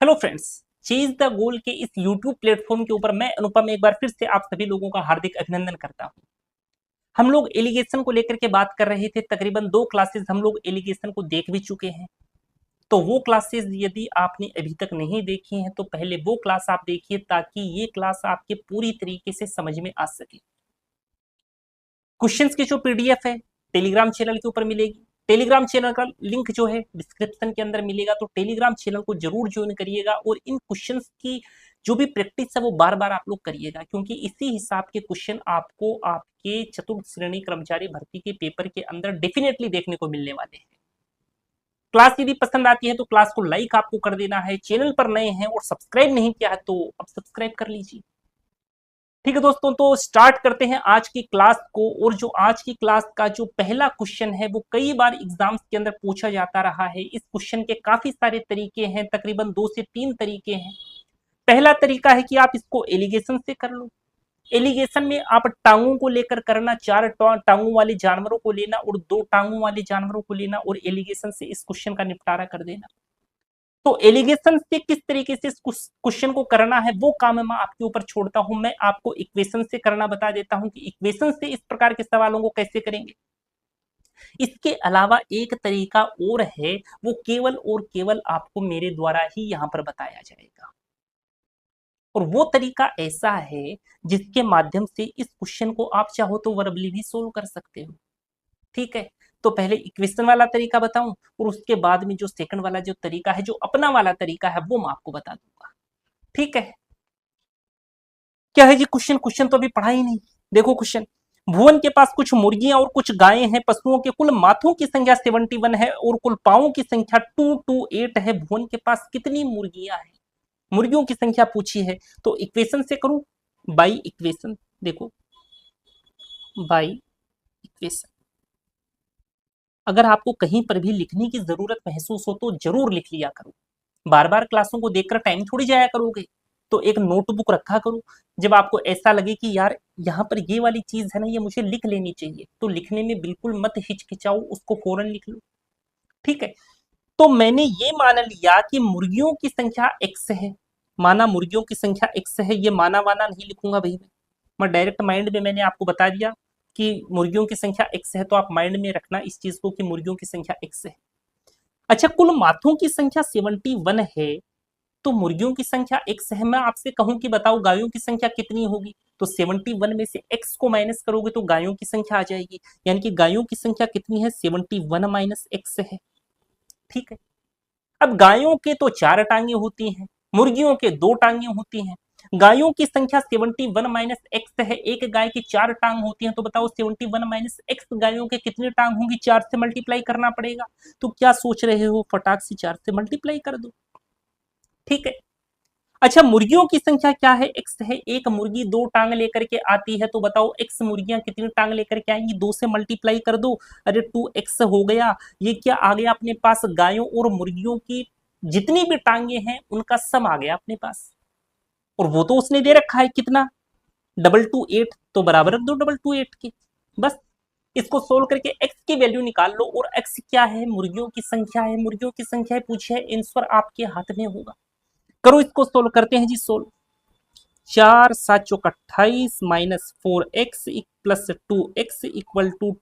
Hello friends, chase the goal के इस YouTube platform के ऊपर मैं अनुपम एक बार फिर से आप सभी लोगों का हार्दिक अभिनंदन करता हूं। हम लोग एलिगेशन को लेकर के बात कर रहे थे। तकरीबन 2 क्लासेस हम लोग एलिगेशन को देख भी चुके हैं। तो वो क्लासेस यदि आपने अभी तक नहीं देखी हैं तो पहले वो क्लास आप देखिए ताकि ये क्लास आपके पूरी तरीके से समझ में आ सके। क्वेश्चंस की जो पीडीएफ है टेलीग्राम चैनल के ऊपर मिलेगी। टेलीग्राम चैनल का लिंक जो है डिस्क्रिप्शन के अंदर मिलेगा, तो टेलीग्राम चैनल को जरूर ज्वाइन करिएगा और इन क्वेश्चंस की जो भी प्रैक्टिस है वो बार बार आप लोग करिएगा, क्योंकि इसी हिसाब के क्वेश्चन आपको आपके चतुर्थ श्रेणी कर्मचारी भर्ती के पेपर के अंदर डेफिनेटली देखने को मिलने वाले हैं। क्लास यदि पसंद आती है तो क्लास को लाइक आपको कर देना है। चैनल पर नए हैं और सब्सक्राइब नहीं किया है तो अब सब्सक्राइब कर लीजिए। ठीक है दोस्तों, तो स्टार्ट करते हैं आज की क्लास को। और जो आज की क्लास का जो पहला क्वेश्चन है वो कई बार एग्जाम्स के अंदर पूछा जाता रहा है। इस क्वेश्चन के काफी सारे तरीके हैं, तकरीबन 2 से 3 तरीके हैं। पहला तरीका है कि आप इसको एलिगेशन से कर लो। एलिगेशन में आप टांगों को लेकर करना, 4 टांगों वाले जानवरों को लेना और 2 टांगों वाले जानवरों को लेना और एलिगेशन से इस क्वेश्चन का निपटारा कर देना। तो एलिगेशन से किस तरीके से क्वेश्चन को करना है वो काम मैं आपके ऊपर छोड़ता हूं। मैं आपको इक्वेशन से करना बता देता हूं कि इक्वेशन से इस प्रकार के सवालों को कैसे करेंगे। इसके अलावा एक तरीका और है, वो केवल और केवल आपको मेरे द्वारा ही यहां पर बताया जाएगा। और वो तरीका ऐसा है जिसके माध्यम से इस क्वेश्चन को आप चाहो तो वर्बली भी सोल्व कर सकते हो। ठीक है, तो पहले इक्वेशन वाला तरीका बताऊं और उसके बाद में जो सेकंड वाला जो तरीका है, जो अपना वाला तरीका है, वो मैं आपको बता दूंगा। ठीक है, क्या है जी क्वेश्चन? क्वेश्चन तो अभी पढ़ा ही नहीं। देखो क्वेश्चन, भुवन के पास कुछ मुर्गियां और कुछ गायें हैं। पशुओं के कुल माथों की संख्या 71 है और कुल पांवों की संख्या 228 है। भुवन के पास कितनी मुर्गियां हैं? मुर्गियों की संख्या पूछी है, तो इक्वेशन से करूं, बाई इक्वेशन। देखो, बाई इक्वेशन। अगर आपको कहीं पर भी लिखने की जरूरत महसूस हो तो जरूर लिख लिया करो। बार बार क्लासों को देखकर टाइम थोड़ी जाया करोगे, तो एक नोटबुक रखा करो। जब आपको ऐसा लगे कि यार यहाँ पर ये वाली चीज है ना, ये मुझे लिख लेनी चाहिए, तो लिखने में बिल्कुल मत हिचकिचाओ, उसको फौरन लिख लो। ठीक है, तो मैंने ये मान लिया कि मुर्गियों की संख्या x है। माना मुर्गियों की संख्या x है, ये माना वाना नहीं लिखूंगा भाई मैं डायरेक्ट माइंड में मैंने आपको बता दिया कि मुर्गियों की संख्या x है, तो आप माइंड में रखना इस चीज को कि मुर्गियों की संख्या x है। अच्छा, कुल माथों की संख्या 71 है, तो मुर्गियों की संख्या x है। मैं आपसे कहूं कि बताओ गायों की संख्या कितनी होगी, तो 71 में से x को माइनस करोगे तो गायों की संख्या आ जाएगी। यानी कि गायों की संख्या कितनी है? 71 माइनस x है। ठीक है, अब गायों के तो 4 टांगे होती हैं, मुर्गियों के 2 टांगे होती हैं। गायों की संख्या 71 माइनस एक्स है, एक गाय की 4 टांग होती हैं, तो बताओ 71 माइनस एक्स गायों के कितनी टांग होंगी? 4 से मल्टीप्लाई करना पड़ेगा। तो क्या सोच रहे हो, फटाक से 4 से मल्टीप्लाई कर दो। ठीक है, अच्छा मुर्गियों की संख्या क्या है? एक्स है। एक मुर्गी 2 टांग लेकर के आती है, तो बताओ एक्स मुर्गियां कितनी टांग लेकर के आएंगी? 2 से मल्टीप्लाई कर दो। अरे 2x हो गया। ये क्या आ गया अपने पास? गायों और मुर्गियों की जितनी भी टांगे हैं उनका सम आ गया अपने पास। और वो तो उसने दे रखा है कितना? 228, तो बराबर रख दो 228 के। बस इसको सोल्व करके x की वैल्यू निकाल लो। और x क्या है? मुर्गियों की संख्या है। मुर्गियों की संख्या पूछे, आंसर आपके हाथ में होगा। करो, इसको सोल्व करते हैं जी। सोल्व, 4 7 चौक 28 minus 4x plus 2x equal to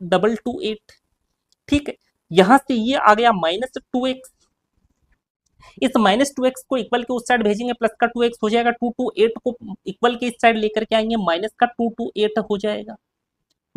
228। ठीक है, यहां से ये आ गया -2x। इस -2x को इक्वल के उस साइड भेजेंगे, प्लस का 2x हो जाएगा। 228 को इक्वल के इस साइड लेकर के आएंगे, माइनस का 228 हो जाएगा।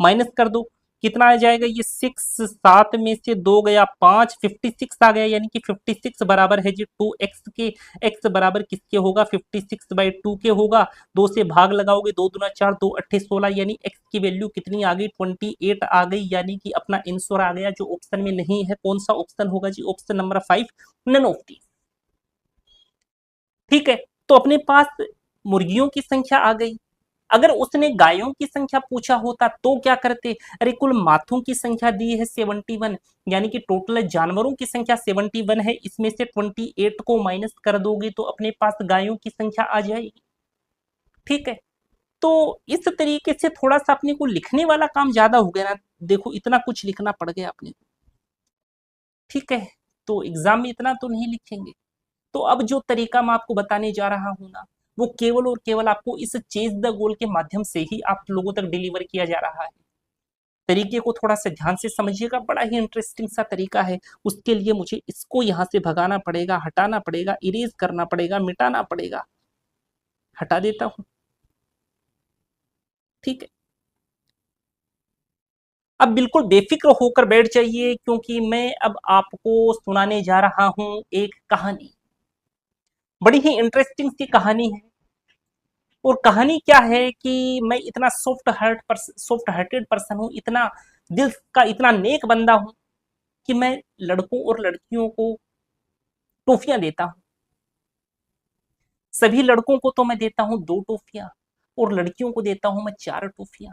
माइनस कर दो, कितना आ जाएगा? ये 6, 7 में से 2 गया 5, 56 आ गया। यानी कि 56 बराबर है जी 2x के। x बराबर किसके होगा? 56/2 के होगा। 2 से भाग लगाओगे, 2 दूना 4, 2 अट्ठे 16। यानी x की वैल्यू कितनी आ गई? 28 आ गई। यानी कि अपना आंसर आ गया, जो ऑप्शन में नहीं है। कौन सा ऑप्शन होगा जी? Option number 5, none of these. ठीक है, तो अपने पास मुर्गियों की संख्या आ गई। अगर उसने गायों की संख्या पूछा होता तो क्या करते? अरे कुल माथों की संख्या दी है 71, यानी कि टोटल जानवरों की संख्या 71 है, इसमें से 28 को माइनस कर दोगे तो अपने पास गायों की संख्या आ जाएगी। ठीक है, तो इस तरीके से थोड़ा सा अपने को लिखने वाला काम ज्यादा हो गया ना। देखो इतना कुछ लिखना पड़ गया अपने को। ठीक है, तो एग्जाम में इतना तो नहीं लिखेंगे। तो अब जो तरीका मैं आपको बताने जा रहा हूं ना, वो केवल और केवल आपको इस चेज द गोल के माध्यम से ही आप लोगों तक डिलीवर किया जा रहा है। तरीके को थोड़ा सा ध्यान से समझिएगा, बड़ा ही इंटरेस्टिंग सा तरीका है। उसके लिए मुझे इसको यहां से भगाना पड़ेगा, हटाना पड़ेगा, इरेज करना पड़ेगा, मिटाना पड़ेगा। हटा देता हूं, ठीक है। अब बिल्कुल बेफिक्र होकर बैठ जाइए, क्योंकि मैं अब आपको सुनाने जा रहा हूं एक कहानी। बड़ी ही इंटरेस्टिंग सी कहानी है। और कहानी क्या है कि मैं इतना सॉफ्ट हार्टेड पर्सन हूं, इतना दिल का इतना नेक बंदा हूं कि मैं लड़कों और लड़कियों को टॉफियां देता हूं। सभी लड़कों को तो मैं देता हूं 2 टॉफियां, और लड़कियों को देता हूं मैं 4 टॉफियां।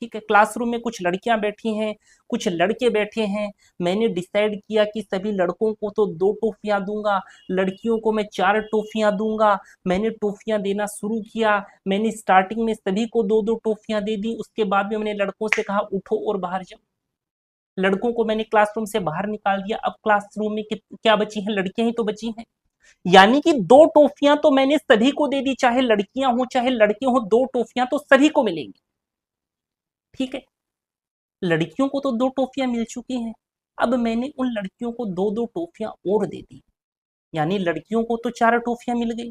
ठीक है, क्लासरूम में कुछ लड़कियां बैठी हैं, कुछ लड़के बैठे हैं। मैंने डिसाइड किया कि सभी लड़कों को तो 2 टॉफियां दूंगा, लड़कियों को मैं 4 टॉफियां दूंगा। मैंने टॉफियां देना शुरू किया। मैंने स्टार्टिंग में सभी को 2-2 टॉफियां दे दी। उसके बाद में मैंने लड़कों से कहा उठो और बाहर जाओ। लड़कों को मैंने क्लासरूम से बाहर निकाल दिया। अब क्लासरूम में क्या बची हैं? लड़कियां ही तो बची हैं। यानी कि 2 टॉफियां तो मैंने सभी को दे दी, चाहे लड़कियां हो चाहे लड़के हो, 2 टॉफियां तो सभी को मिलेंगी। ठीक है, लड़कियों को तो 2 टॉफियां मिल चुकी हैं। अब मैंने उन लड़कियों को 2-2 टॉफियां और दे दी, यानी लड़कियों को तो 4 टॉफियां मिल गई,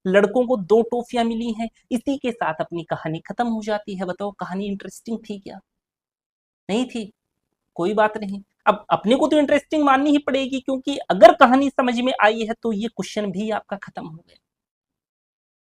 लड़कों को 2 टॉफियां मिली हैं। इसी के साथ अपनी कहानी खत्म हो जाती है। बताओ, कहानी इंटरेस्टिंग थी क्या? नहीं थी? कोई बात नहीं। अब अपने को तो इंटरेस्टिंग माननी ही पड़ेगी, क्योंकि अगर कहानी समझ में आई है तो ये क्वेश्चन भी आपका खत्म हो गया।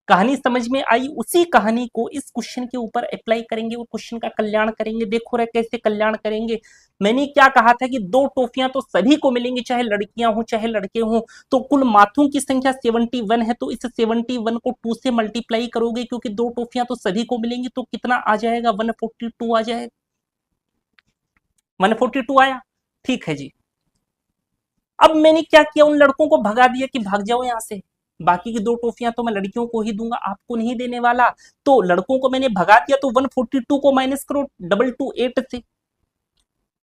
कहानी समझ में आई, उसी कहानी को इस क्वेश्चन के ऊपर अप्लाई करेंगे और क्वेश्चन का कल्याण करेंगे। देखो रे कैसे कल्याण करेंगे। मैंने क्या कहा था कि 2 टॉफियां तो सभी को मिलेंगी, चाहे लड़कियां हो चाहे लड़के हो। तो कुल माथों की संख्या 71 है, तो इस 71 को 2 से मल्टीप्लाई करोगे, क्योंकि 2 टॉफियां तो सभी को मिलेंगी, तो कितना आ जाएगा? 142 आ जाएगा। 142 आया, ठीक है जी। अब मैंने क्या किया, उन लड़कों को भगा दिया कि भाग जाओ यहां से। बाकी की 2 टॉफियां तो मैं लड़कियों को ही दूंगा, आपको नहीं देने वाला। तो लड़कों को मैंने भगा दिया, तो 142 को माइनस करो 228 से।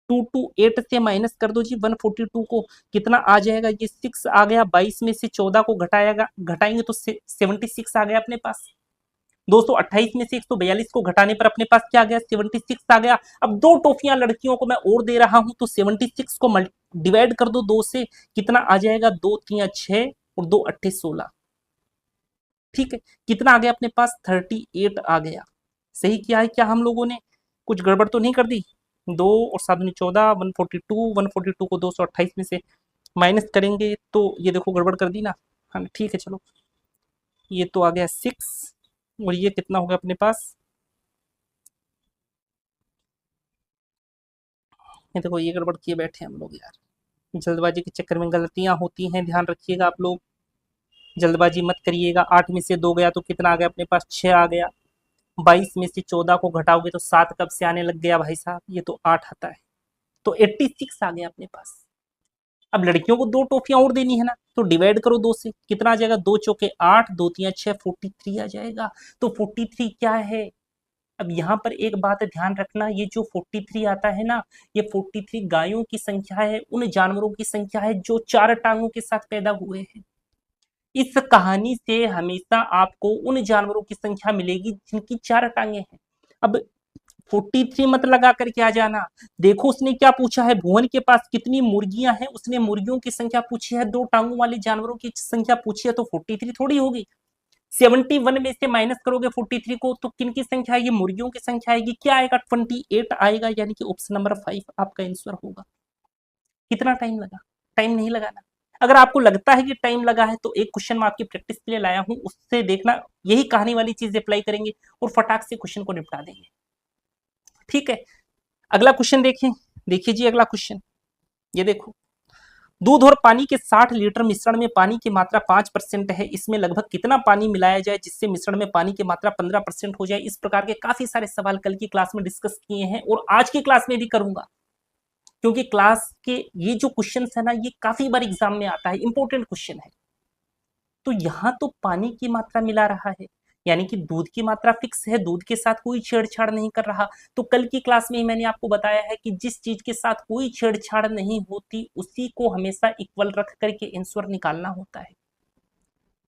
228 से माइनस कर दो जी 142 को। कितना आ जाएगा? ये 6 आ गया। 22 में से 14 को घटाएंगे तो 76 आ गया अपने पास। 228 में से 142 को घटाने पर अपने पास क्या आ गया? 76 आ गया। अब 2 टॉफियां लड़कियों को मैं और दे रहा हूं, तो 76 को डिवाइड कर दो 2 से। कितना आ जाएगा? 2 3 6 और 2 8 16। ठीक है, कितना आ गया अपने पास? 38 आ गया। सही किया है क्या हम लोगों ने? कुछ गड़बड़ तो नहीं कर दी? 2 और 7 दूनी 14, 142 को 228 में से माइनस करेंगे तो ये देखो गड़बड़ कर दी ना। हाँ ठीक है, चलो ये तो आ गया 6, और ये कितना होगा अपने पास? ये देखो ये गड़बड़ किए बैठे हैं हम लोग यार। जल्दबाजी के चक्कर में गलतियां होती हैं, ध्यान रखिएगा आप लोग। जल्दबाजी मत करिएगा। 8 में से 2 गया तो कितना आ गया अपने पास? 6 आ गया। 22 में से 14 को घटाओगे तो 7 कब से आने लग गया भाई साहब? ये तो 8 आता है। तो 86 आ गया अपने पास। अब लड़कियों को 2 टॉफियां और देनी है ना, तो डिवाइड करो 2 से। कितना आ जाएगा? 2 चौके 8, 2 3 6, 43 आ जाएगा। तो 43 क्या है? अब यहाँ पर एक बात ध्यान रखना, ये जो 43 आता है ना, ये 43 गायों की संख्या है, उन जानवरों की संख्या है जो 4 टांगों के साथ पैदा हुए हैं। इस कहानी से हमेशा आपको उन जानवरों की संख्या मिलेगी जिनकी 4 टांगे हैं। अब 43 मत लगा कर क्या जाना। देखो उसने क्या पूछा है, भुवन के पास कितनी मुर्गियां हैं। उसने मुर्गियों की संख्या पूछी है, 2 टांगों वाले जानवरों की संख्या पूछी है, तो 43 थोड़ी होगी। 71 में से माइनस करोगे 43 को, तो किन की संख्या आएगी? मुर्गियों की संख्या आएगी। क्या आएगा? 28 आएगा, यानी कि ऑप्शन नंबर 5 आपका आंसर होगा। कितना टाइम लगा? टाइम नहीं लगाना। अगर आपको लगता है कि टाइम लगा है, तो एक क्वेश्चन मैं आपकी प्रैक्टिस के लिए लाया हूं, उससे देखना यही कहानी वाली चीज अप्लाई करेंगे और फटाक से क्वेश्चन को निपटा देंगे। ठीक है, अगला क्वेश्चन देखें। देखिए जी अगला क्वेश्चन, ये देखो। दूध और पानी के 60 लीटर मिश्रण में पानी की मात्रा 5% है। इसमें लगभग कितना पानी मिलाया जाए जिससे मिश्रण में पानी की मात्रा 15% हो जाए? इस प्रकार के काफी सारे सवाल कल की क्लास में डिस्कस किए हैं और आज की क्लास में भी करूंगा, क्योंकि क्लास के ये जो क्वेश्चन है ना, ये काफी बार एग्जाम में आता है, इंपॉर्टेंट क्वेश्चन है। तो यहां तो पानी की मात्रा मिला रहा है, यानी कि दूध की मात्रा फिक्स है, दूध के साथ कोई छेड़छाड़ नहीं कर रहा। तो कल की क्लास में ही मैंने आपको बताया है कि जिस चीज के साथ कोई छेड़छाड़ नहीं होती उसी को हमेशा इक्वल रख करके आंसर निकालना होता है।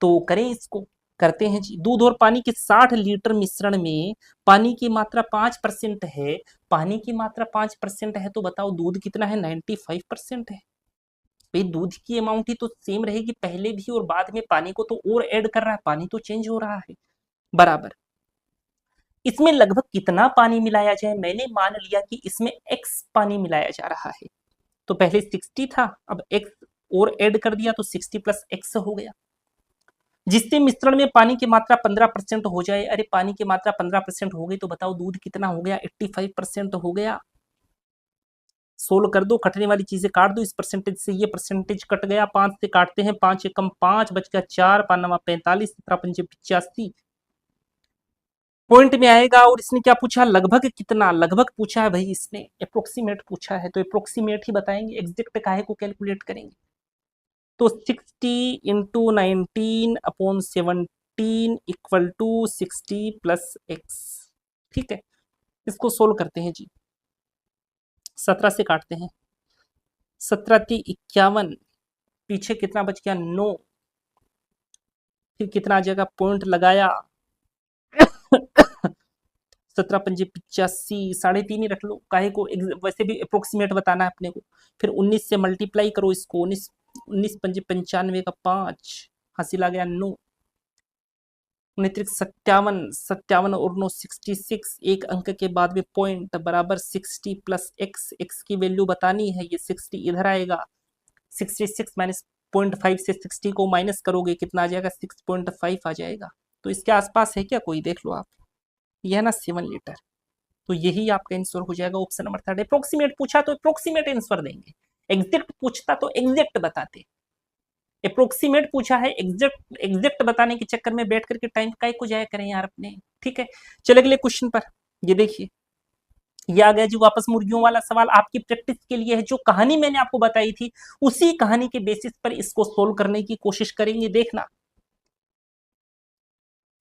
तो करें इसको, करते हैं जी। दूध और पानी के 60 लीटर मिश्रण में पानी की मात्रा 5% है, पानी की मात्रा 5% है, तो बताओ दूध कितना है? 95% है। भाई दूध की अमाउंट ही तो सेम रहेगी पहले भी और बाद में, पानी को तो और ऐड कर रहा है, पानी तो चेंज हो रहा है, बराबर। इसमें लगभग कितना पानी मिलाया जाए? मैंने मान लिया कि इसमें x पानी मिलाया जा रहा है, तो पहले 60 था, अब x और ऐड कर दिया तो 60 प्लस x हो गया, जिससे मिश्रण में पानी की मात्रा 15% हो जाए। अरे पानी की मात्रा 15% हो गई तो बताओ दूध कितना हो गया? 85% हो गया। सोल्व कर दो, कटने वाली चीजें काट दो, इस परसेंटेज से ये परसेंटेज कट गया, 5 से काटते हैं, 5 एकम 5 बच गया 4, 5 नवा 45, 17 पंजे 85 पॉइंट में आएगा। और इसने क्या पूछा? लगभग कितना? लगभग पूछा है भाई इसने, अप्रोक्सीमेट पूछा है, तो अप्रोक्सीमेट ही बताएंगे, एग्जैक्ट काहे को कैलकुलेट करेंगे। तो 60 into 19 upon 17 equal to 60 plus x. ठीक है, इसको सोल्व करते हैं जी। 17 से काटते हैं, 17 थी 51, पीछे कितना बच गया? 9, फिर कितना आ जाएगा? पॉइंट लगाया 17 पंजे 85, 3.5 ही रख लो, काहे को वैसे भी अप्रोक्सीमेट बताना है अपने को। फिर 19 से मल्टीप्लाई करो इसको, 19 पंजे 95 का 5, हासिल आ गया 9, 57, 57 और 9 66, एक अंक के बाद में पॉइंट बराबर 60 प्लस एक्स, एक्स की वैल्यू बतानी है, ये 60 इधर आएगा, 66 माइनस 0.5 से 60 को माइनस करोगे कितना आ जाएगा? 6.5 आ जाएगा। तो इसके आसपास है क्या कोई? देख लो आप, यह है ना 7 लीटर, तो यही आपका आंसर हो जाएगा ऑप्शन नंबर 3। अप्रोक्सीमेट पूछा तो अप्रोक्सीमेट आंसर देंगे, एग्जैक्ट पूछता तो एग्जैक्ट बताते। अप्रोक्सीमेट पूछा है, एग्जैक्ट एग्जैक्ट बताने के चक्कर में बैठ करके टाइम काहे को जाया करें यार अपने। ठीक है, चले अगले क्वेश्चन पर। ये देखिए, ये आ गया जी वापस मुर्गियों वाला सवाल, आपकी प्रैक्टिस के लिए है। जो कहानी मैंने आपको बताई थी उसी कहानी के बेसिस पर इसको सोल्व करने की कोशिश करेंगे। देखना,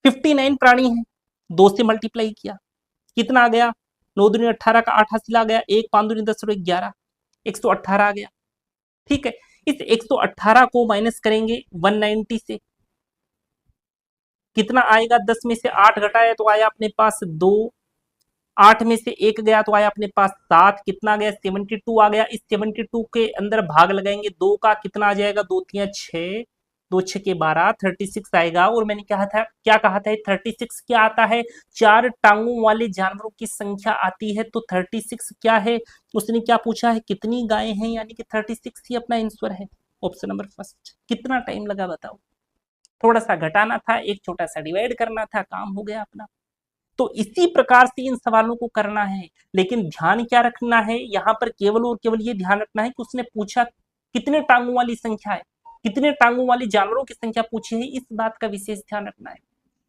59 प्राणी हैं, 2 से मल्टीप्लाई किया, कितना आ गया? 9 दूनी 18 का 8 हासिल आ गया, 1 5 दूनी 10 और 11, 118 आ गया। ठीक है, इस 118 को माइनस करेंगे 190 से, कितना आएगा? 10 में से 8 घटाया तो आया अपने पास 2, 8 में से 1 गया तो आया अपने पास 7, कितना गया? 72 आ गया। इस 72 के अंदर भाग लगाएंगे 2 का, कितना आ जाएगा? 2 3 6, 2 6 के 12, 36 आएगा। और मैंने कहा था, क्या कहा था? 36 क्या आता है? 4 टांगों वाले जानवरों की संख्या आती है। तो 36 क्या है? उसने क्या पूछा है? कितनी गायें हैं, यानी कि 36 ही अपना आंसर है, ऑप्शन नंबर फर्स्ट। कितना टाइम लगा बताओ? थोड़ा सा घटाना था, एक छोटा सा डिवाइड करना था, काम हो गया अपना। तो इसी प्रकार से इन सवालों को करना है। लेकिन ध्यान क्या रखना है यहाँ पर? केवल और केवल ये ध्यान रखना है कि उसने पूछा कितने टांगों वाली संख्या है, कितने टांगों वाले जानवरों की संख्या पूछी है, इस बात का विशेष ध्यान रखना है।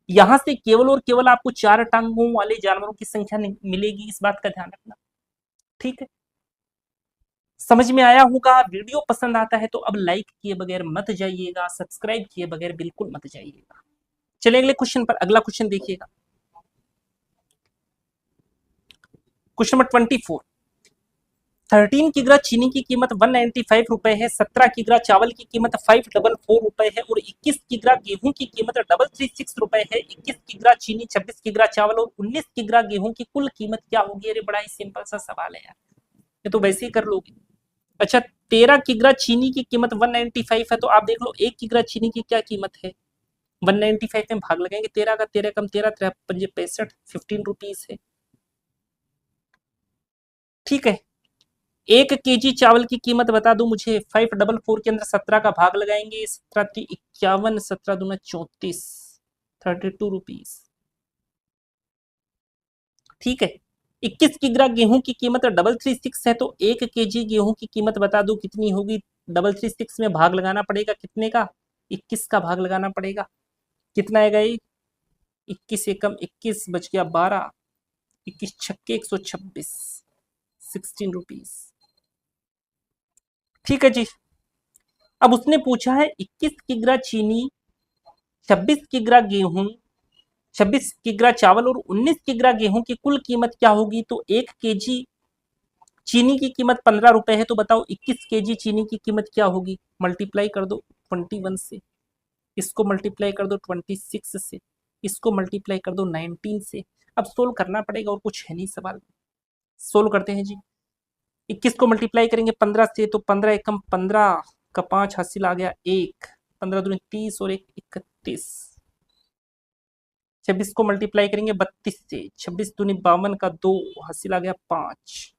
यहां से केवल और केवल आपको 4 टांगों वाले जानवरों की संख्या मिलेगी, इस बात का ध्यान रखना। ठीक है, समझ में आया होगा। वीडियो पसंद आता है तो अब लाइक किए बगैर मत जाइएगा, सब्सक्राइब किए बगैर बिल्कुल मत जाइएगा। चलिए अगले क्वेश्चन पर, अगला क्वेश्चन देखिएगा, क्वेश्चन नंबर 24। 13 किग्रा चीनी की कीमत 195 रुपए है, 17 किग्रा चावल की कीमत 544 रुपए है और 21 किग्रा गेहूं की कीमत 336 रुपए है। 21 किग्रा चीनी, 26 किग्रा चावल और 19 किग्रा गेहूं की कुल कीमत क्या होगी? अरे बड़ा ही सिंपल सा सवाल है यार, ये तो वैसे ही कर लोगे। अच्छा, 13 किग्रा चीनी की कीमत 195 है, तो आप देख लो 1 किग्रा चीनी की क्या कीमत है? 195 में भाग लगाएंगे 13 का, 13 कम 13, 13 पंजे 65, 15 रुपीज है। ठीक है, 1 केजी चावल की कीमत बता दो मुझे, 544 के अंदर 17 का भाग लगाएंगे, 17 की 51, 17 दूना 34, 32 रुपीज। ठीक है, 21 किग्रा गेहूं की कीमत 336 है, तो 1 केजी गेहूं की कीमत बता दो कितनी होगी? 336 में भाग लगाना पड़ेगा कितने का? 21 का भाग लगाना पड़ेगा, कितना आएगा ये? 21 एकम 21 बच गया 12, 21 छक्के 126, 16 रुपीज। ठीक है जी, अब उसने पूछा है 21 किग्रा चीनी, 26 किग्रा गेहूं, 26 किग्रा चावल और 19 किग्रा गेहूं की कुल कीमत क्या होगी? तो 1 केजी चीनी की कीमत 15 रुपए है, तो बताओ 21 केजी चीनी की कीमत क्या होगी? मल्टीप्लाई कर दो 21 से, इसको मल्टीप्लाई कर दो 26 से, इसको मल्टीप्लाई कर दो 19 से। अब सोल्व करना पड़ेगा और कुछ है नहीं सवाल में। सोल्व करते हैं जी। 21 को मल्टीप्लाई करेंगे 15 से, तो 15 एकम 15 का 5 हासिल आ गया 1, 15 दूनी 30 और 1 31। 26 को मल्टीप्लाई करेंगे 32 से, 26 दूनी 52 का 2 हासिल आ गया 5।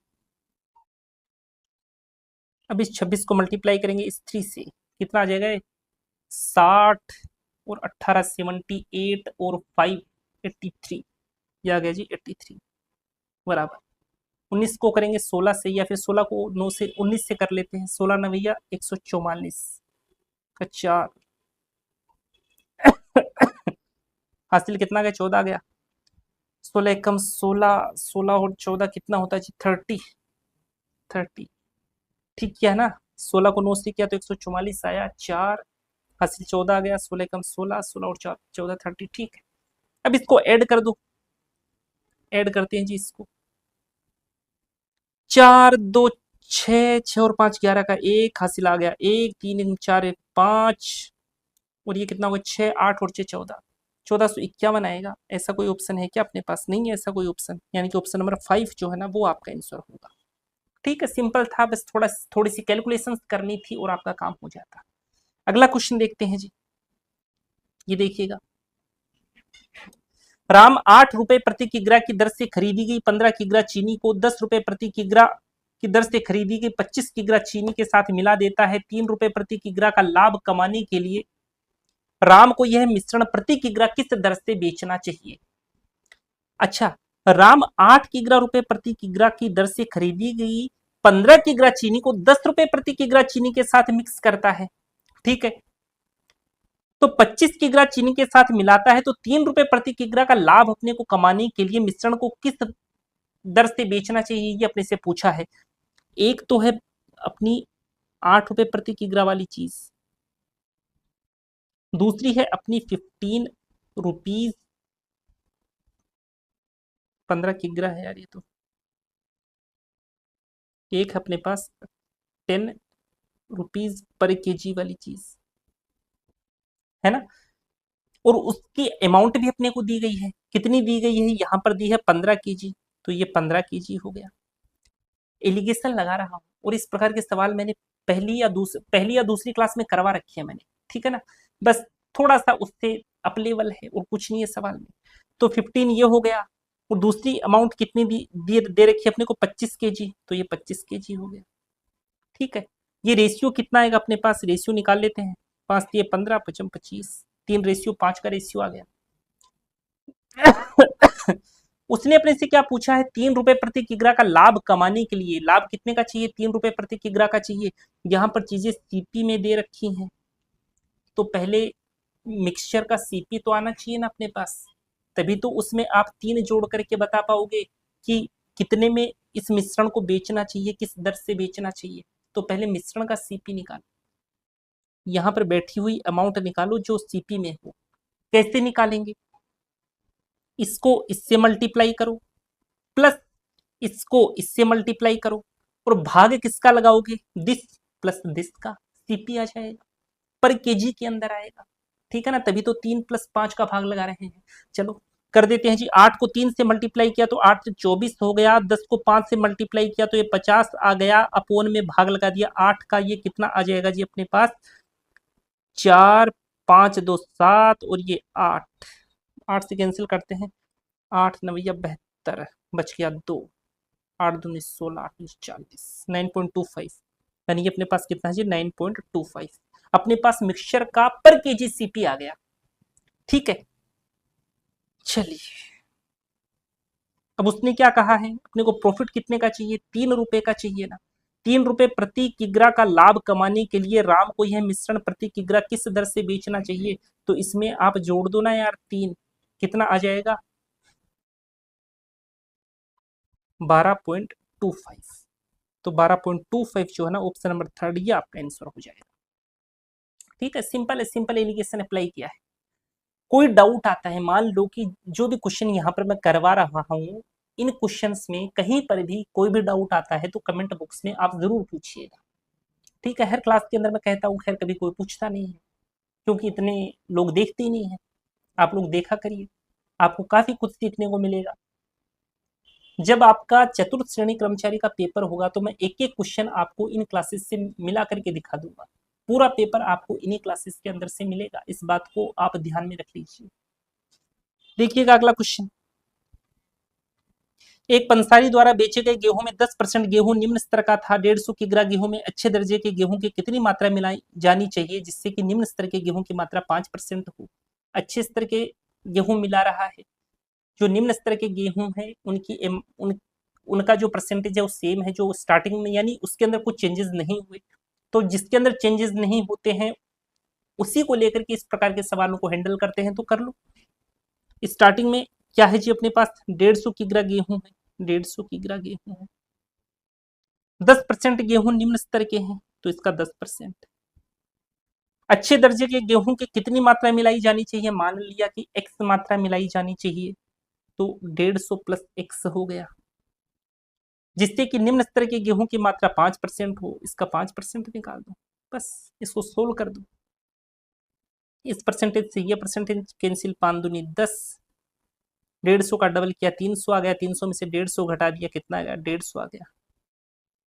अब इस 26 को मल्टीप्लाई करेंगे इस 3 से, कितना आ जाएगा? 60 और 18 78 और 5 83, ये आ गया जी 83 बराबर। 19 को करेंगे 16 से, या फिर 16 को 9 से 19 से कर लेते हैं। 16 नवैया 144 का 4 हासिल कितना गया? 14 गया। 16 एकम 16, 16 और 14 कितना होता है जी? 30 ठीक किया ना? 16 को 9 से किया तो 144 आया, 4 हासिल 14 आ गया। 16 एकम 16, 16 और 4 14 30 ठीक है। अब इसको ऐड कर दो, ऐड करते हैं जी इसको। 4 2 6, 6 और 5 11 का 1 हासिल आ गया 1, 3 4 5 और ये कितना होगा? 6 8 और 6 14, 1451 आएगा। ऐसा कोई ऑप्शन है क्या अपने पास? नहीं है ऐसा कोई ऑप्शन, यानी कि ऑप्शन नंबर 5 जो है ना वो आपका आंसर होगा। ठीक है, सिंपल था, बस थोड़ी सी कैलकुलेशन करनी थी और आपका काम हो जाता। अगला क्वेश्चन देखते हैं जी, ये देखिएगा। राम 8 रुपए प्रति किग्रा की दर से खरीदी गई 15 किग्रा चीनी को 10 रुपए प्रति किग्रा की दर से खरीदी गई 25 किग्रा चीनी के साथ मिला देता है। 3 रुपए प्रति किग्रा का लाभ कमाने के लिए राम को यह मिश्रण प्रति किग्रा किस दर से बेचना चाहिए? अच्छा, राम 8 किग्रा रुपए प्रति किग्रा की दर से खरीदी गई 15 किग्रा चीनी को 10 रुपए प्रति किग्रा चीनी के साथ मिक्स करता है। ठीक है, तो 25 किग्रा चीनी के साथ मिलाता है, तो 3 रुपए प्रति किग्रा का लाभ अपने को कमाने के लिए मिश्रण को किस दर से बेचना चाहिए, ये अपने से पूछा है। एक तो है अपनी 8 रुपए प्रति किग्रा वाली चीज, दूसरी है अपनी 15 रुपीज 15 किग्रा है यार ये तो। एक है अपने पास 10 रुपीज पर केजी वाली चीज, है ना? और उसकी अमाउंट भी अपने को दी गई है। कितनी दी गई है? यहाँ पर दी है 15 केजी, तो ये 15 केजी हो गया। एलिगेशन लगा रहा हूँ और इस प्रकार के सवाल मैंने पहली या दूसरी क्लास में करवा रखी है मैंने, ठीक है ना? बस थोड़ा सा उससे अप लेवल है और कुछ नहीं है सवाल में। तो 15 ये हो गया, और दूसरी अमाउंट कितनी दे रखी है अपने को? 25 केजी, तो ये 25 केजी हो गया। ठीक है, ये रेशियो कितना आएगा अपने पास? रेशियो निकाल लेते हैं। 5 दिए 15, 5 25, 3:5 का रेशियो आ गया। उसने अपने से क्या पूछा है? 3 रुपए प्रति किग्रा का लाभ कमाने के लिए। लाभ कितने का चाहिए? 3 रुपए प्रति किग्रा का चाहिए। यहाँ पर चीजें सीपी में दे रखी हैं, तो पहले मिक्सचर का सीपी तो आना चाहिए ना अपने पास, तभी तो उसमें आप 3 जोड़ करके बता पाओगे कि कितने में इस मिश्रण को बेचना चाहिए, किस दर से बेचना चाहिए। तो पहले मिश्रण का सीपी निकालो, यहाँ पर बैठी हुई अमाउंट निकालो जो सीपी में हो। कैसे निकालेंगे? इसको इससे मल्टीप्लाई करो, प्लस इसको इससे मल्टीप्लाई करो, और भाग किसका लगाओगे? दिस प्लस दिस का, सीपी आ जाएगा, पर केजी के अंदर आएगा। ठीक है ना? तभी तो 3 + 5 का भाग लगा रहे हैं। चलो कर देते हैं जी। 8 को 3 से मल्टीप्लाई किया तो 8 से 24 हो गया। 10 को 5 से मल्टीप्लाई किया तो ये 50 आ गया। अपोन में भाग लगा दिया 8 का, ये कितना आ जाएगा जी अपने पास? 4 5 2 7 और ये 8, 8 से कैंसिल करते हैं। 8 9 72 बच गया 2, 8 दूनी 16, 8 40, 9.25, यानी कि अपने पास कितना है जी? 9.25 अपने पास मिक्सचर का पर केजी सीपी आ गया। ठीक है, चलिए अब उसने क्या कहा है? अपने को प्रॉफिट कितने का चाहिए? 3 रुपए का चाहिए ना। 3 रुपए प्रति किग्रा का लाभ कमाने के लिए राम को यह मिश्रण प्रति किग्रा किस दर से बेचना चाहिए? तो इसमें आप जोड़ दो ना यार 3, कितना आ जाएगा? 12.25। तो 12.25 जो है ना ऑप्शन नंबर 3 ये आपका आंसर हो जाएगा। ठीक है, सिंपल एलिगेशन अप्लाई किया है। कोई डाउट आता है, मान लो कि जो भी क्वेश्चन यहाँ पर मैं करवा रहा हूँ, इन क्वेश्चंस में कहीं पर भी कोई भी डाउट आता है तो कमेंट बॉक्स में आप जरूर पूछिएगा। ठीक है, हर क्लास के अंदर मैं कहता हूँ, खैर कभी कोई पूछता नहीं है क्योंकि इतने लोग देखते ही नहीं है। आप लोग देखा करिए, आपको काफी कुछ सीखने को मिलेगा। जब आपका चतुर्थ श्रेणी कर्मचारी का पेपर होगा तो मैं एक एक क्वेश्चन आपको इन क्लासेस से मिला करके दिखा दूंगा। पूरा पेपर आपको इन्हीं क्लासेस के अंदर से मिलेगा, इस बात को आप ध्यान में रख लीजिए। देखिएगा अगला क्वेश्चन, एक पंसारी द्वारा बेचे गए गेहूं में 10% गेहूं निम्न स्तर का था। 150 किग्रा गेहूं में अच्छे दर्जे के गेहूं की कितनी मात्रा मिलाई जानी चाहिए जिससे कि निम्न स्तर के गेहूं की मात्रा 5% हो। अच्छे स्तर के गेहूं मिला रहा है, जो निम्न स्तर के गेहूं है उनका जो परसेंटेज है वो सेम है जो स्टार्टिंग में, यानी उसके अंदर कुछ चेंजेस नहीं हुए। तो जिसके अंदर चेंजेस नहीं होते हैं उसी को लेकर के इस प्रकार के सवालों को हैंडल करते हैं। तो कर लो। स्टार्टिंग में क्या है जी, अपने पास 150 किग्रा गेहूं है, 150 किग्रा गेहूं है, 10% गेहूं निम्न स्तर के हैं तो इसका 10%। अच्छे दर्जे के गेहूं की कितनी मात्रा मिलाई जानी चाहिए, मान लिया कि x मात्रा मिलाई जानी चाहिए तो 150 प्लस x हो गया, जिससे कि निम्न स्तर के गेहूं की मात्रा 5% हो। इसका 5% निकाल दो, बस इसको सोल्व कर दो। इस परसेंटेज से ये परसेंटेज कैंसिल, 5 दूनी 10, 150 का डबल किया 300 आ गया, 300 में से 150 घटा दिया कितना आ गया, 150 आ गया।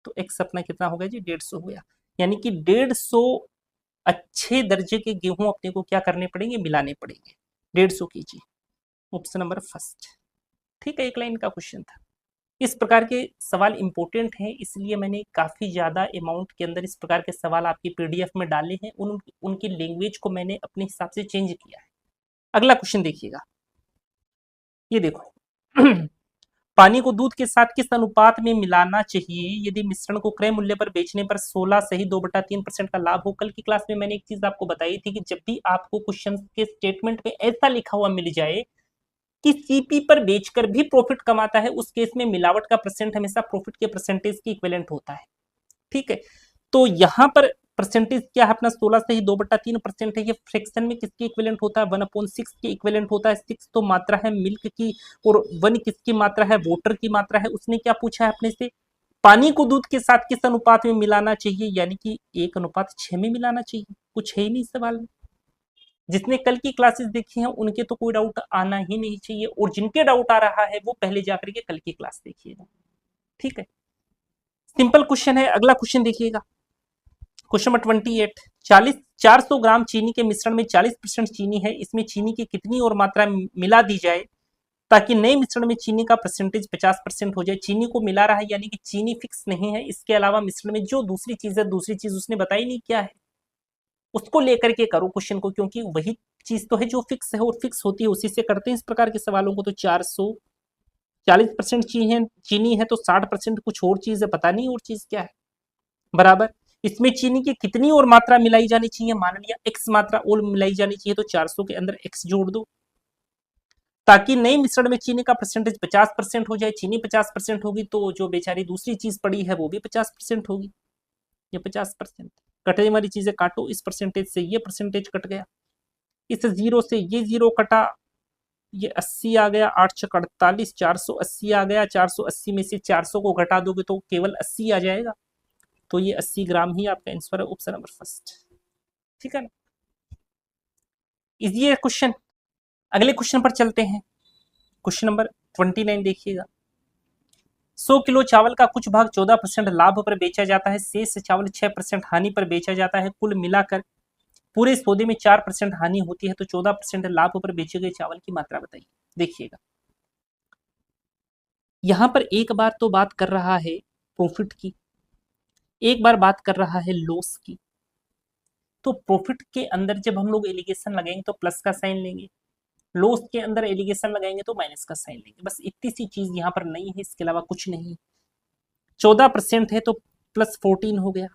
तो x अपना कितना हो गया जी, 150 हो गया। यानी कि 150 अच्छे दर्जे के गेहूं अपने को क्या करने पड़ेंगे, मिलाने पड़ेंगे। 150 कीजिए, ऑप्शन नंबर फर्स्ट। ठीक है, एक लाइन का क्वेश्चन था। इस प्रकार के सवाल इंपॉर्टेंट हैं, इसलिए मैंने काफी ज्यादा अमाउंट के अंदर इस प्रकार के सवाल आपकी पीडीएफ में डाले हैं। उनकी लैंग्वेज को मैंने अपने हिसाब से चेंज किया है। अगला क्वेश्चन देखिएगा, ये देखो पानी को दूध के साथ किस अनुपात में मिलाना चाहिए यदि मिश्रण को क्रय मूल्य पर बेचने पर 16 सही 2/3% का लाभ हो। कल की क्लास में मैंने एक चीज आपको बताई थी कि जब भी आपको क्वेश्चन के स्टेटमेंट में ऐसा लिखा हुआ मिल जाए कि सीपी पर बेचकर भी प्रॉफिट कमाता है, उस केस में मिलावट का परसेंट हमेशा प्रॉफिट के परसेंटेज के इक्विवेलेंट होता है। ठीक है, तो यहां पर परसेंटेज क्या है अपना, 16 से ही 2/3% है। ये फ्रैक्शन में किसके इक्विवेलेंट होता है, 1/6 के इक्विवेलेंट होता है। 6 तो मात्रा है मिल्क की और 1 किसकी मात्रा है, वाटर की मात्रा है। उसने क्या पूछा है अपने से, पानी को दूध के साथ किस अनुपात में मिलाना चाहिए, यानी कि 1:6 में मिलाना चाहिए। कुछ है ही नहीं सवाल में। जिसने कल की क्लासेस देखी हैं उनके तो कोई डाउट आना ही नहीं चाहिए, और जिनके डाउट आ रहा है वो पहले जाकर के कल की क्लास देखिएगा। ठीक है, सिंपल क्वेश्चन है। अगला क्वेश्चन देखिएगा, क्वेश्चन नंबर 28। 400 ग्राम चीनी के मिश्रण में 40% चीनी है, इसमें चीनी की कितनी और मात्रा मिला दी जाए ताकि नए मिश्रण में चीनी का परसेंटेज 50% हो जाए। चीनी को मिला रहा है, यानी कि चीनी फिक्स नहीं है, इसके अलावा मिश्रण में जो दूसरी चीज है, दूसरी चीज उसने बताई नहीं क्या है, उसको लेकर के करो क्वेश्चन को, क्योंकि वही चीज तो है जो फिक्स है और फिक्स होती है उसी से करते हैं इस प्रकार के सवालों को। तो 400, 40% चीनी है तो 60% कुछ और चीज है, पता नहीं और चीज क्या है, बराबर। इसमें चीनी की कितनी और मात्रा मिलाई जानी चाहिए, मान लिया x मात्रा और मिलाई जानी चाहिए, तो 400 के अंदर x जोड़ दो ताकि नए मिश्रण में चीनी का परसेंटेज 50% हो जाए। चीनी 50% होगी तो जो बेचारी दूसरी चीज पड़ी है वो भी 50% होगी। ये 50%, कटने वाली चीजें काटो, इस परसेंटेज से ये परसेंटेज कट गया, इस जीरो से ये जीरो कटा, ये 80 आ गया, 8 × 48, 480 आ गया। 480 में से 400 को घटा दोगे तो केवल 80 आ जाएगा, तो ये 80 ग्राम ही आपका आंसर है, ऑप्शन नंबर फर्स्ट। ठीक है ना, इजी है क्वेश्चन। अगले क्वेश्चन पर चलते हैं, क्वेश्चन नंबर 29 देखिएगा। 100 किलो चावल का कुछ भाग 14% लाभ पर बेचा जाता है, शेष चावल 6% हानि पर बेचा जाता है। कुल मिलाकर पूरे सौदे में 4% हानि होती है, तो 14% लाभ पर बेचे गए चावल की मात्रा बताइए। देखिएगा, यहां पर एक बार तो बात कर रहा है प्रॉफिट की, एक बार बात कर रहा है लॉस की। तो प्रॉफिट के अंदर जब हम लोग एलिगेशन लगाएंगे तो प्लस का साइन लेंगे, लॉस के अंदर एलिगेशन लगाएंगे तो माइनस का साइन लेंगे। बस इतनी सी चीज यहाँ पर नहीं है, इसके अलावा कुछ नहीं। 14% है तो प्लस 14 हो गया,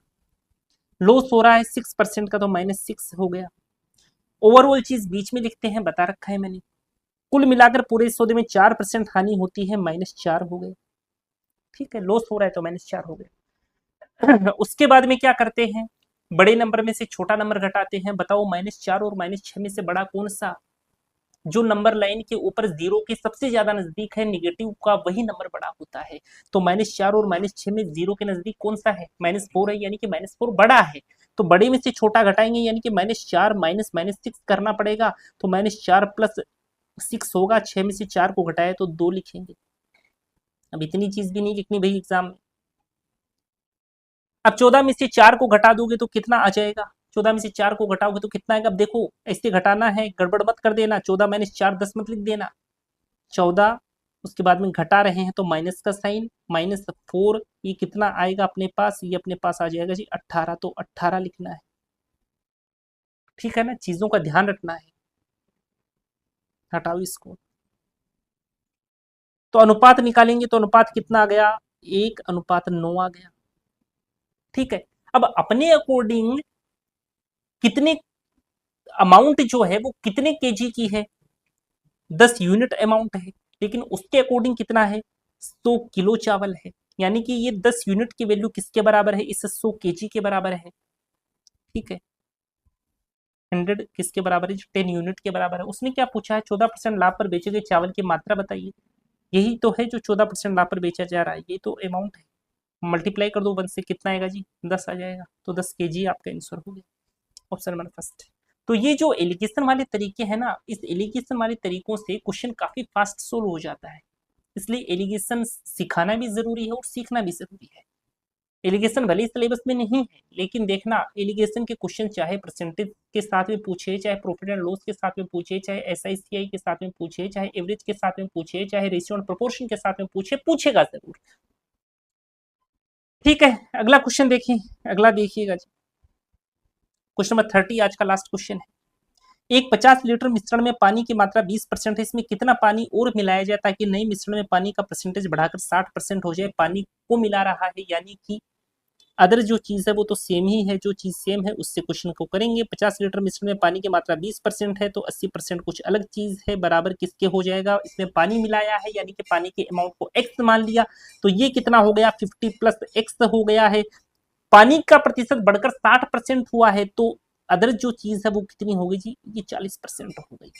लॉस हो रहा है 6% का तो -6 हो गया। ओवरऑल चीज बीच में लिखते हैं, बता रखा है मैंने। कुल मिलाकर पूरे सौदे में 4% हानि होती है, -4 हो गए। ठीक है, लॉस हो रहा है तो -4 हो गए। उसके बाद में क्या करते हैं, बड़े नंबर में से छोटा नंबर घटाते हैं। बताओ -4 और -6 में से बड़ा कौन सा, जो नंबर लाइन के ऊपर जीरो के सबसे ज्यादा नजदीक है नेगेटिव का, वही नंबर बड़ा होता है। तो -4 और -6 में जीरो के नजदीक कौन सा है? -4 है, यानी कि -4 बड़ा है। तो बड़े में से छोटा घटाएंगे, यानी कि -4 माइनस -6 करना पड़ेगा। तो -4 प्लस 6 होगा, 6 में से 4 को घटाए तो 2 लिखेंगे। अब इतनी चीज भी नहीं लिखनी भाई एग्जाम में। अब 14 में से 4 को घटा दोगे तो कितना आ जाएगा? 14 में से 4 को घटाओगे तो कितना आएगा? अब देखो ऐसे घटाना है, गड़बड़ मत कर देना। 14 माइनस 4 10 मत लिख देना। 14 उसके बाद में घटा रहे हैं तो माइनस का साइन, -4 ये कितना आएगा अपने पास? ये अपने पास आ जाएगा जी 18। तो 18 लिखना है, ठीक है ना, चीजों का ध्यान रखना है। हटाओ इसको। तो अनुपात निकालेंगे तो अनुपात कितना आ गया? 1:9 आ गया, ठीक है। अब अपने अकॉर्डिंग कितने अमाउंट जो है वो कितने केजी की है? 10 यूनिट अमाउंट है, लेकिन उसके अकॉर्डिंग कितना है? 100 किलो चावल है। यानी कि ये 10 यूनिट की वैल्यू किसके बराबर है? इस 100 केजी के बराबर है, ठीक है। 100 किसके बराबर है? 10 यूनिट के बराबर है। उसने क्या पूछा है? 14% लाभ पर बेचे गए चावल की मात्रा बताइए। यही तो है जो 14% लाभ पर बेचा जा रहा है, ये तो अमाउंट है। मल्टीप्लाई कर दो 1 से, कितना आएगा जी? 10 आ जाएगा। तो 10 केजी आपका आंसर हो गया, ऑप्शन नंबर फर्स्ट। तो ये जो एलिगेशन वाले तरीके हैं ना, इस एलिगेशन वाले तरीकों से क्वेश्चन काफी फास्ट सोल्व हो जाता है। इसलिए एलिगेशन सिखाना भी जरूरी है और सीखना भी जरूरी है। एलिगेशन भले ही सिलेबस में नहीं है, लेकिन देखना एलिगेशन के क्वेश्चन चाहे परसेंटेज के साथ में पूछे, चाहे प्रॉफिट एंड लॉस के साथ में पूछे, चाहे SICI के साथ में पूछे, चाहे एवरेज के साथ में पूछे, चाहे रेशियो एंड प्रोपोर्शन के साथ में पूछे, पूछेगा जरूर, ठीक है। अगला क्वेश्चन देखिए, अगला देखिएगा जी। क्वेश्चन नंबर 30 आज का लास्ट क्वेश्चन है। एक 50 लीटर मिश्रण में पानी की मात्रा 20% है, इसमें कितना पानी और मिलाया जाए ताकि नए मिश्रण में पानी का परसेंटेज बढ़ाकर 60% हो जाए? पानी को मिला रहा है, यानी कि अदर जो चीज है वो तो सेम ही है, जो चीज सेम है उससे क्वेश्चन को करेंगे। 50 लीटर मिश्रण में पानी की मात्रा 20% है, तो 80% कुछ अलग चीज है, बराबर किसके हो जाएगा? इसमें पानी मिलाया है, यानी कि पानी के अमाउंट को x मान लिया, तो ये कितना हो गया? 50 प्लस x हो गया है। पानी का प्रतिशत बढ़कर 60% हुआ है, तो अदर जो चीज है वो कितनी हो गई जी? ये 40% हो गई।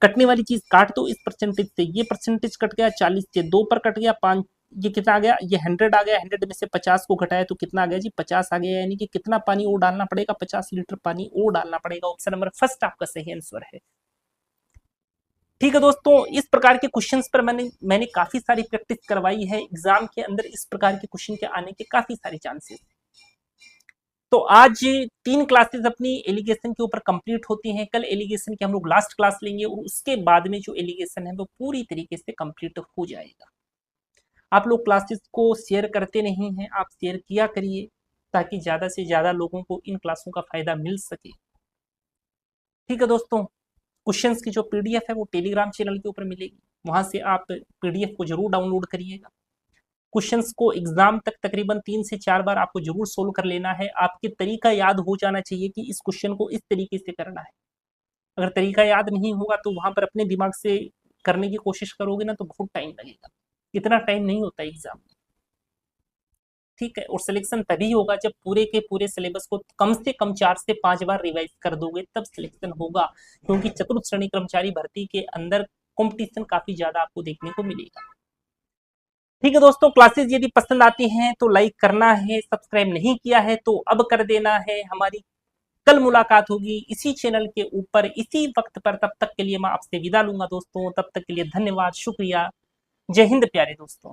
कटने वाली चीज काट दो इस परसेंटेज से, ये परसेंटेज कट गया, 40 से 2 पर कट गया, 5 ये कितना आ गया? ये 100 आ गया। 100 में से 50 को घटाया तो कितना आ गया जी? 50 आ गया। यानी कि कितना पानी और डालना पड़ेगा? 50 लीटर पानी और डालना पड़ेगा। ऑप्शन नंबर फर्स्ट आपका सही आंसर है, ठीक है दोस्तों। इस प्रकार के क्वेश्चंस पर मैंने काफी सारी प्रैक्टिस करवाई है। एग्जाम के अंदर इस प्रकार के क्वेश्चन के आने के काफी सारे चांसेस। तो आज 3 क्लासेस अपनी एलिगेशन के ऊपर कंप्लीट होती हैं। कल एलिगेशन की हम लोग लास्ट क्लास लेंगे और उसके बाद में जो एलिगेशन है वो पूरी तरीके से कंप्लीट हो जाएगा। आप लोग क्लासेस को शेयर करते नहीं हैं, आप शेयर किया करिए ताकि ज़्यादा से ज़्यादा लोगों को इन क्लासों का फायदा मिल सके, ठीक है दोस्तों। क्वेश्चंस की जो PDF है वो टेलीग्राम चैनल के ऊपर मिलेगी, वहां से आप PDF को जरूर डाउनलोड करिएगा। क्वेश्चंस को एग्जाम तक तकरीबन 3 से 4 बार आपको जरूर सोल्व कर लेना है। आपके तरीका याद हो जाना चाहिए कि इस क्वेश्चन को इस तरीके से करना है। अगर तरीका याद नहीं होगा तो वहां पर अपने दिमाग से करने की कोशिश करोगे ना तो बहुत टाइम लगेगा। इतना टाइम नहीं होता एग्जाम में, ठीक है। और सिलेक्शन तभी होगा जब पूरे के पूरे सिलेबस को कम से कम 4 से 5 बार रिवाइज कर दोगे, तब सिलेक्शन होगा। क्योंकि चतुर्थ श्रेणी कर्मचारी भर्ती के अंदर कंपटीशन काफी ज्यादा आपको देखने को मिलेगा, ठीक है दोस्तों। क्लासेस यदि पसंद आती हैं तो लाइक करना है, सब्सक्राइब नहीं किया है तो अब कर देना है। हमारी कल मुलाकात होगी इसी चैनल के ऊपर इसी वक्त पर। तब तक के लिए मैं आपसे विदा लूंगा दोस्तों। तब तक के लिए धन्यवाद, शुक्रिया, जय हिंद प्यारे दोस्तों।